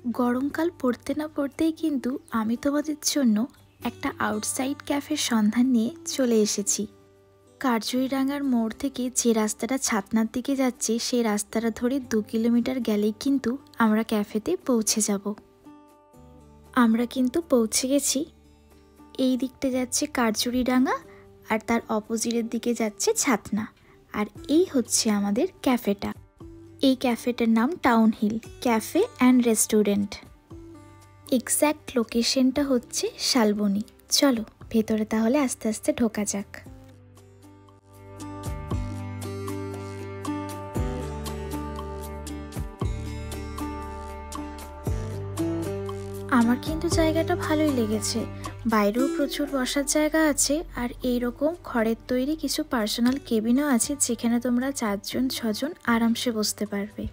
গরমকাল পড়তে না পড়তেই কিন্তু আমি তোমাদের জন্য একটা আউটসাইড ক্যাফের সন্ধান নিয়ে চলে এসেছি। কার্জুইডাঙ্গার মোড় থেকে যে রাস্তাটা ছাতনার দিকে যাচ্ছে সেই রাস্তাটা ধরে 2 কিলোমিটার গেলেই কিন্তু আমরা ক্যাফেতে পৌঁছে যাব। আমরা কিন্তু পৌঁছে গেছি। এই দিকটা যাচ্ছে কার্জুইডাঙ্গা আর তার অপোজিটের দিকে যাচ্ছে ছাতনা। আর এই হচ্ছে আমাদের ক্যাফেটা। এই ক্যাফেটার নাম town hill cafe and restaurant. Exact লোকেশনটা হচ্ছে শালবনী। চলো ভেতরে তাহলে আস্তে আস্তে ঢোকা যাক। আমার কিন্তু জায়গাটা ভালোই লেগেছে। বাইরেও প্রচুর বসার জায়গা আছে আর এইরকম খড়ের তৈরি কিছু পার্সোনাল কেবিনও আছে যেখানে তোমরা 4-6 জন আরামসে বসতে পারবে।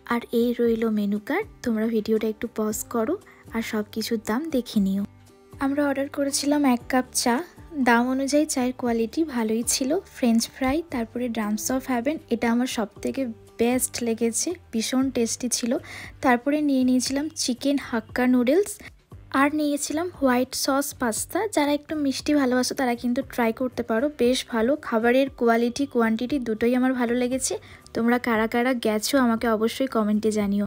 আর এই রইল মেনু কার্ড, তোমরা ভিডিওটা একটু পজ করো আর সব কিছুর দাম দেখে নিও। আমরা অর্ডার করেছিলাম 1 কাপ চা। দাম অনুযায়ী চায়ের কোয়ালিটি ভালোই ছিল। ফ্রেঞ্চ ফ্রাই, তারপরে ড্রামস অফ হ্যাভেন, এটা আমার সবথেকে বেস্ট লেগেছে, ভীষণ টেস্টি ছিল। তারপরে নিয়েছিলাম চিকেন হাক্কা নুডলস আর নিয়েছিলাম হোয়াইট সস পাস্তা। যারা একটু মিষ্টি ভালোবাসো তারা কিন্তু ট্রাই করতে পারো, বেশ ভালো। খাবারের কোয়ালিটি কোয়ান্টিটি দুটোই আমার ভালো লেগেছে। তোমরা কারা কারা গেছো আমাকে অবশ্যই কমেন্টে জানিও।